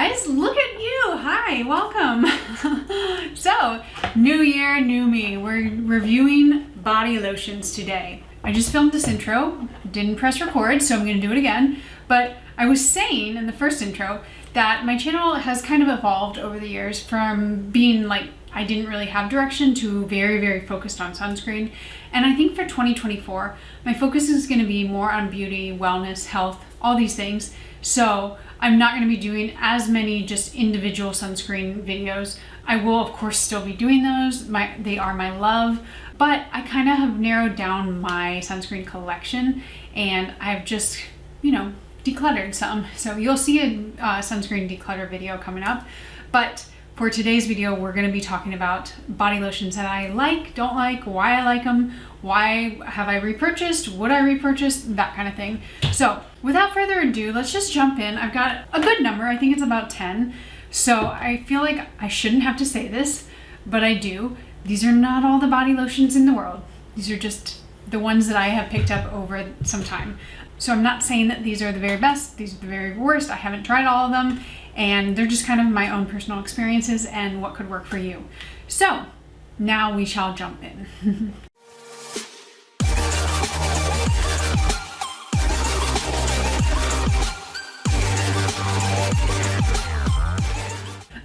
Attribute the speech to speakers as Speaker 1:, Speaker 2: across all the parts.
Speaker 1: guys, look at you. Hi, welcome. So, new year, new me. We're reviewing body lotions today. I just filmed this intro, didn't press record, so I'm gonna do it again. But I was saying in the first intro that my channel has kind of evolved over the years from being like, I didn't really have direction to very, very focused on sunscreen. And I think for 2024, my focus is gonna be more on beauty, wellness, health, all these things. So I'm not gonna be doing as many just individual sunscreen videos. I will of course still be doing those. They are my love, but I kind of have narrowed down my sunscreen collection and I've just, decluttered some. So you'll see a sunscreen declutter video coming up. But for today's video, we're gonna be talking about body lotions that I like, don't like, why I like them, why have I repurchased, would I repurchase, that kind of thing. So without further ado, let's just jump in. I've got a good number, I think it's about 10. So I feel like I shouldn't have to say this, but I do. These are not all the body lotions in the world. These are just the ones that I have picked up over some time. So I'm not saying that these are the very best, these are the very worst. I haven't tried all of them, and they're just kind of my own personal experiences and what could work for you. So now we shall jump in.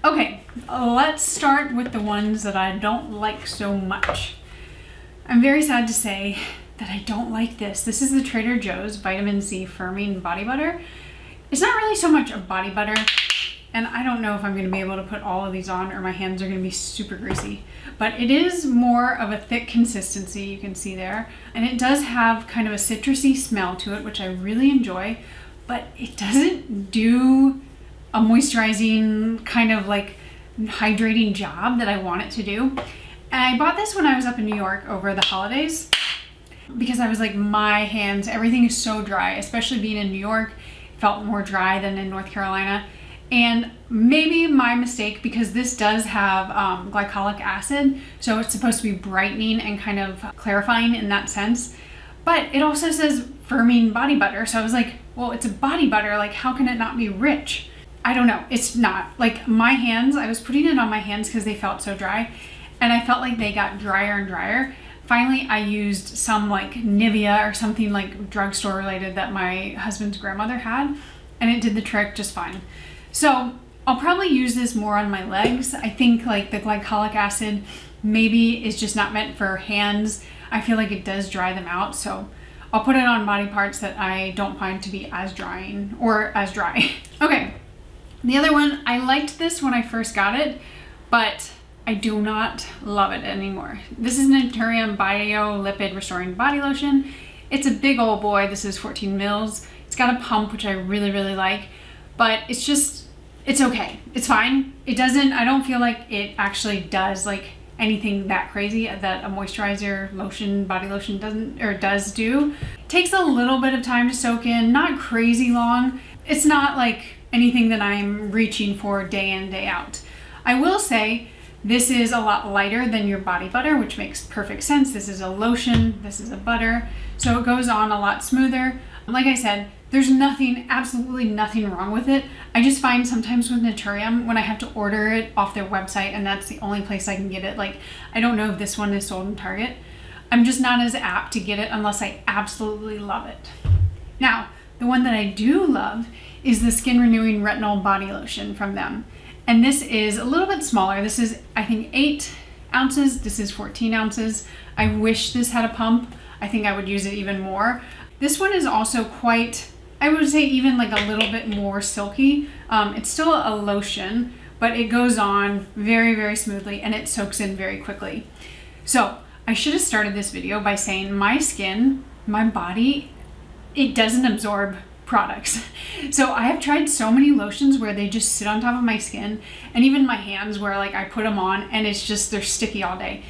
Speaker 1: Okay, let's start with the ones that I don't like so much. I'm very sad to say that I don't like this. This is the Trader Joe's Vitamin C Firming Body Butter. It's not really so much a body butter, and I don't know if I'm gonna be able to put all of these on or my hands are gonna be super greasy, but it is more of a thick consistency, you can see there, and it does have kind of a citrusy smell to it, which I really enjoy, but it doesn't do a moisturizing kind of like hydrating job that I want it to do. And I bought this when I was up in New York over the holidays because I was like, my hands, everything is so dry, especially being in New York, it felt more dry than in North Carolina. And maybe my mistake, because this does have glycolic acid, so it's supposed to be brightening and kind of clarifying in that sense. But it also says firming body butter, so I was like, well, it's a body butter, like how can it not be rich? I don't know, it's not. Like my hands, I was putting it on my hands because they felt so dry, and I felt like they got drier and drier. Finally, I used some like Nivea or something like drugstore related that my husband's grandmother had, and it did the trick just fine. So I'll probably use this more on my legs. I think like the glycolic acid maybe is just not meant for hands. I feel like it does dry them out, so I'll put it on body parts that I don't find to be as drying or as dry. Okay, the other one, I liked this when I first got it, but I do not love it anymore. This is NATURIUM Bio-Lipid Restoring Body Lotion. It's a big old boy. This is 14 mils. It's got a pump, which I really, really like, but it's just, it's okay. It's fine. It doesn't, I don't feel like it actually does like anything that crazy that a moisturizer lotion, body lotion doesn't, or does do. It takes a little bit of time to soak in, not crazy long. It's not like anything that I'm reaching for day in, day out. I will say, this is a lot lighter than your body butter, which makes perfect sense. This is a lotion, this is a butter, so it goes on a lot smoother. Like I said, there's nothing, absolutely nothing wrong with it. I just find sometimes with NATURIUM, when I have to order it off their website and that's the only place I can get it, like I don't know if this one is sold in Target, I'm just not as apt to get it unless I absolutely love it. Now, the one that I do love is the Skin Renewing Retinol Body Lotion from them. And this is a little bit smaller. This is, I think, 8 ounces. This is 14 ounces. I wish this had a pump. I think I would use it even more. This one is also quite, I would say even like a little bit more silky. It's still a lotion, but it goes on very, very smoothly and it soaks in very quickly. So I should have started this video by saying my skin, my body, it doesn't absorb products. So I have tried so many lotions where they just sit on top of my skin, and even my hands where like I put them on and it's just, they're sticky all day.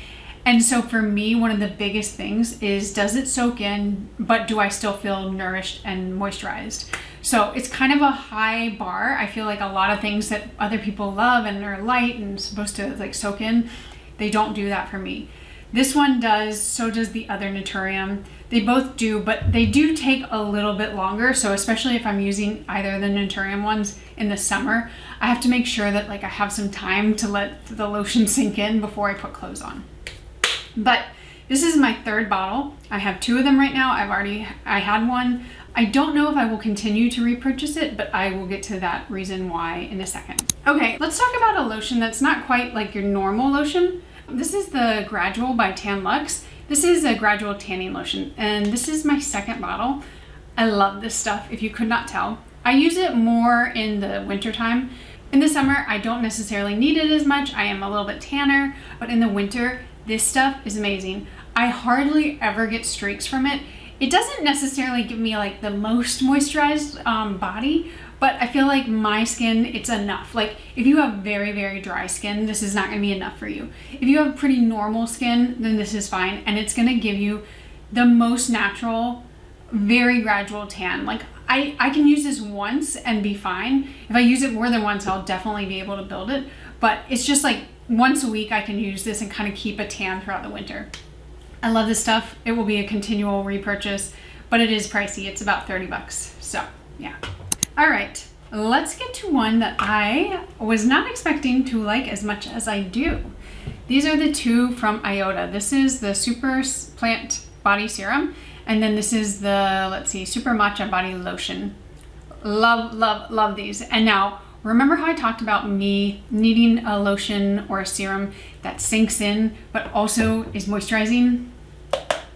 Speaker 1: And so for me, one of the biggest things is, does it soak in, but do I still feel nourished and moisturized? So it's kind of a high bar. I feel like a lot of things that other people love and are light and supposed to like soak in, they don't do that for me. This one does, so does the other Naturium. They both do, but they do take a little bit longer. So especially if I'm using either of the Naturium ones in the summer, I have to make sure that like I have some time to let the lotion sink in before I put clothes on. But this is my third bottle. I have 2 of them right now. I had one. I don't know if I will continue to repurchase it, but I will get to that reason why in a second. Okay, let's talk about a lotion that's not quite like your normal lotion. This is the Gradual by TAN-LUXE. This is a Gradual tanning lotion, and this is my second bottle. I love this stuff, if you could not tell. I use it more in the winter time. In the summer, I don't necessarily need it as much. I am a little bit tanner, but in the winter, this stuff is amazing. I hardly ever get streaks from it. It doesn't necessarily give me like the most moisturized body, but I feel like my skin, it's enough. Like if you have very, very dry skin, this is not gonna be enough for you. If you have pretty normal skin, then this is fine. And it's gonna give you the most natural, very gradual tan. Like I can use this once and be fine. If I use it more than once, I'll definitely be able to build it. But it's just like once a week I can use this and kind of keep a tan throughout the winter. I love this stuff. It will be a continual repurchase, but it is pricey. It's about 30 bucks. So yeah. All right, let's get to one that I was not expecting to like as much as I do. These are the 2 from IOTA. This is the Superplant Body Serum, and then this is the, let's see, Supermatcha Body Lotion. Love, love, love these. And now, remember how I talked about me needing a lotion or a serum that sinks in, but also is moisturizing?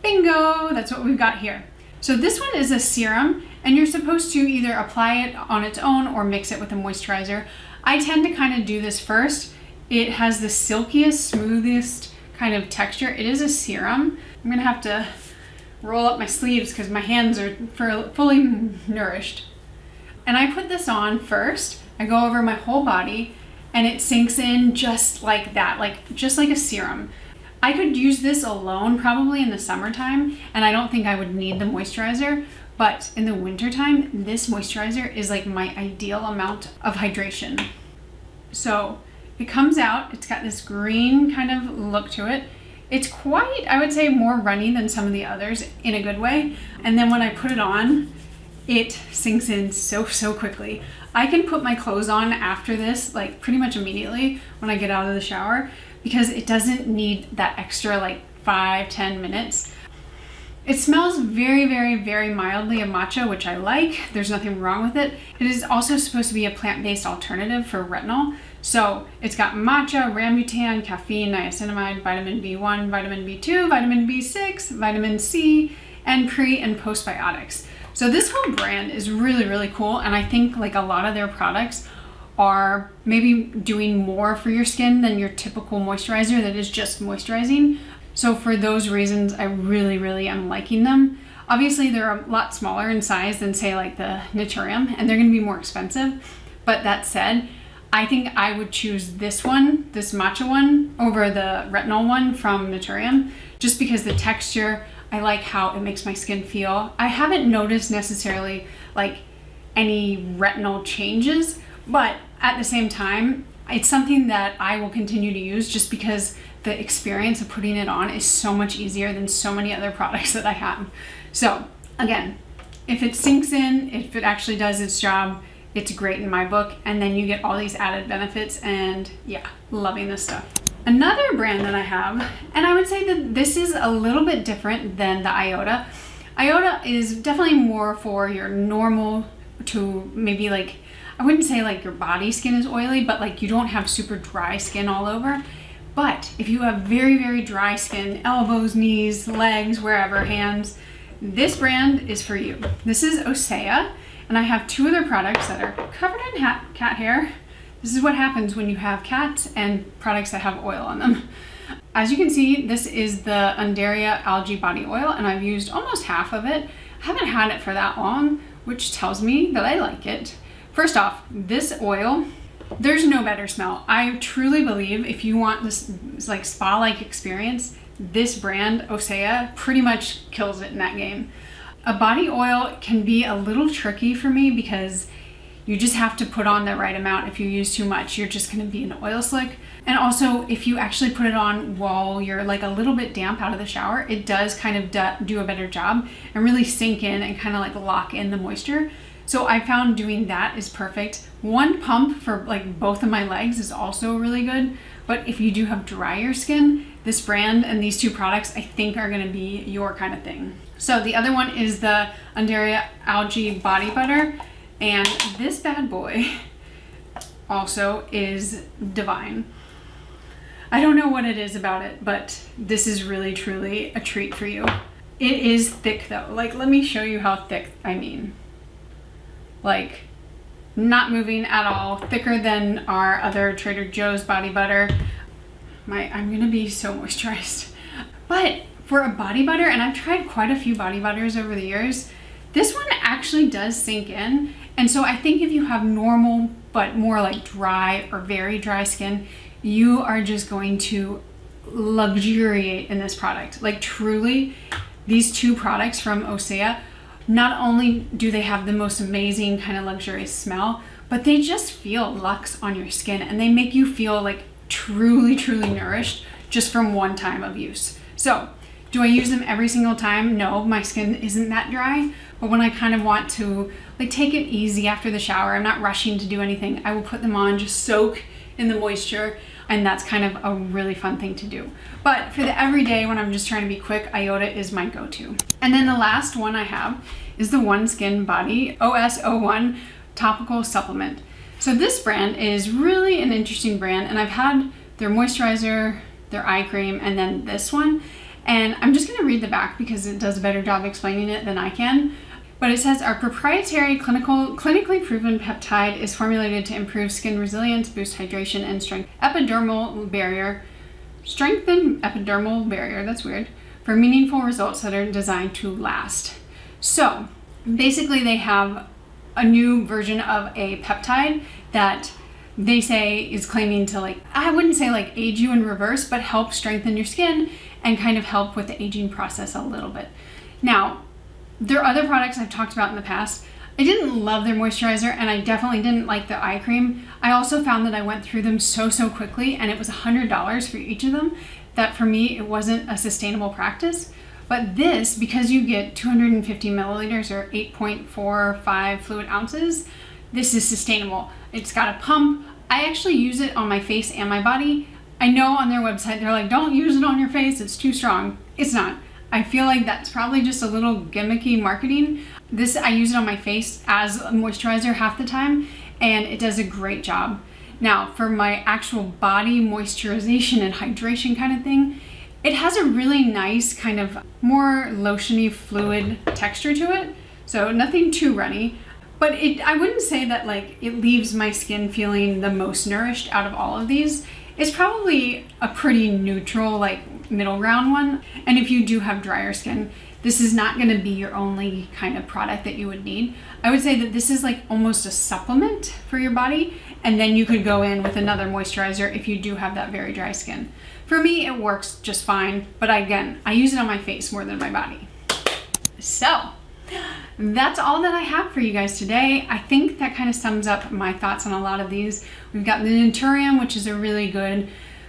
Speaker 1: Bingo, that's what we've got here. So this one is a serum, and you're supposed to either apply it on its own or mix it with a moisturizer. I tend to kind of do this first. It has the silkiest, smoothest kind of texture. It is a serum. I'm gonna have to roll up my sleeves because my hands are fully nourished. And I put this on first. I go over my whole body and it sinks in just like that, just like a serum. I could use this alone probably in the summertime, and I don't think I would need the moisturizer, but in the wintertime, this moisturizer is like my ideal amount of hydration. So it comes out, it's got this green kind of look to it. It's quite, I would say, more runny than some of the others in a good way. And then when I put it on, it sinks in so quickly. I can put my clothes on after this, like pretty much immediately when I get out of the shower, because it doesn't need that extra like 5-10 minutes. It smells very, very, very mildly of matcha, which I like. There's nothing wrong with it. It is also supposed to be a plant-based alternative for retinol. So it's got matcha, rambutan, caffeine, niacinamide, vitamin B1, vitamin B2, vitamin B6, vitamin C, and pre and postbiotics. So this whole brand is really, really cool. And I think like a lot of their products are maybe doing more for your skin than your typical moisturizer that is just moisturizing. So for those reasons, I really, really am liking them. Obviously, they're a lot smaller in size than say like the Naturium, and they're gonna be more expensive. But that said, I think I would choose this one, this matcha one, over the retinol one from Naturium, just because the texture, I like how it makes my skin feel. I haven't noticed necessarily like any retinol changes, but at the same time, it's something that I will continue to use just because the experience of putting it on is so much easier than so many other products that I have. So again, if it sinks in, if it actually does its job, it's great in my book. And then you get all these added benefits, and yeah, loving this stuff. Another brand that I have, and I would say that this is a little bit different than the IOTA. IOTA is definitely more for your normal to maybe like, I wouldn't say like your body skin is oily, but like you don't have super dry skin all over. But if you have very, very dry skin, elbows, knees, legs, wherever, hands, this brand is for you. This is Osea, and I have 2 other products that are covered in cat hair. This is what happens when you have cats and products that have oil on them. As you can see, this is the Undaria Algae Body Oil, and I've used almost half of it. I haven't had it for that long, which tells me that I like it. First off, this oil, there's no better smell. I truly believe if you want this like spa-like experience, this brand, Osea, pretty much kills it in that game. A body oil can be a little tricky for me because You just have to put on the right amount. If you use too much, you're just gonna be an oil slick. And also, if you actually put it on while you're like a little bit damp out of the shower, it does kind of do a better job and really sink in and kind of like lock in the moisture. So I found doing that is perfect. One pump for like both of my legs is also really good. But if you do have drier skin, this brand and these two products I think are gonna be your kind of thing. So the other one is the Undaria Algae Body Butter. And this bad boy also is divine. I don't know what it is about it, but this is really truly a treat for you. It is thick though. Like, let me show you how thick I mean. Like, not moving at all, thicker than our other Trader Joe's body butter. I'm gonna be so moisturized. But for a body butter, and I've tried quite a few body butters over the years, this one actually does sink in. And so I think if you have normal, but more like dry or very dry skin, you are just going to luxuriate in this product. Like truly, these two products from Osea, not only do they have the most amazing kind of luxurious smell, but they just feel luxe on your skin and they make you feel like truly, truly nourished just from one time of use. So, do I use them every single time? No, my skin isn't that dry, but when I kind of want to like take it easy after the shower, I'm not rushing to do anything, I will put them on, just soak in the moisture, and that's kind of a really fun thing to do. But for the everyday, when I'm just trying to be quick, IOTA is my go-to. And then the last one I have is the OneSkin Body OS01 Topical Supplement. So this brand is really an interesting brand, and I've had their moisturizer, their eye cream, and then this one. And I'm just gonna read the back because it does a better job explaining it than I can. But it says, our proprietary clinically proven peptide is formulated to improve skin resilience, boost hydration, and strengthen epidermal barrier, that's weird, for meaningful results that are designed to last. So basically they have a new version of a peptide that they say is claiming to like, I wouldn't say like age you in reverse, but help strengthen your skin and kind of help with the aging process a little bit. Now, there are other products I've talked about in the past. I didn't love their moisturizer and I definitely didn't like the eye cream. I also found that I went through them so quickly and it was $100 for each of them, that for me it wasn't a sustainable practice. But this, because you get 250 milliliters or 8.45 fluid ounces, this is sustainable. It's got a pump. I actually use it on my face and my body. I know on their website they're like, don't use it on your face, it's too strong. It's not. I feel like that's probably just a little gimmicky marketing. This, I use it on my face as a moisturizer half the time, and it does a great job. Now, for my actual body moisturization and hydration kind of thing, it has a really nice kind of more lotiony fluid texture to it. So nothing too runny, but I wouldn't say that like it leaves my skin feeling the most nourished out of all of these. It's probably a pretty neutral, like middle ground one. And if you do have drier skin, this is not gonna be your only kind of product that you would need. I would say that this is like almost a supplement for your body, and then you could go in with another moisturizer if you do have that very dry skin. For me, it works just fine, but again, I use it on my face more than my body. So, that's all that I have for you guys today. I think that kind of sums up my thoughts on a lot of these. We've got the NATURIUM, which is a really good,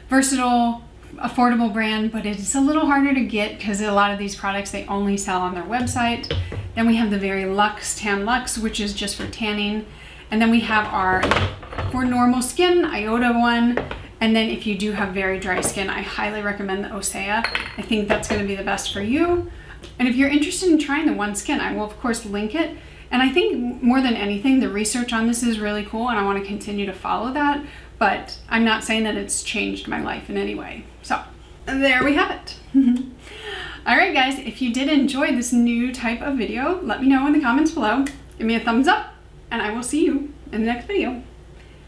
Speaker 1: versatile, affordable brand, but it's a little harder to get because a lot of these products they only sell on their website. Then we have the very luxe TAN-LUXE, which is just for tanning. And then we have our, for normal skin, IOTA one. And then if you do have very dry skin, I highly recommend the Osea. I think that's gonna be the best for you. And if you're interested in trying the OneSkin, I will of course link it. And I think more than anything, the research on this is really cool and I want to continue to follow that, but I'm not saying that it's changed my life in any way. So there we have it. All right guys, if you did enjoy this new type of video, let me know in the comments below. Give me a thumbs up and I will see you in the next video.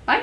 Speaker 1: Bye.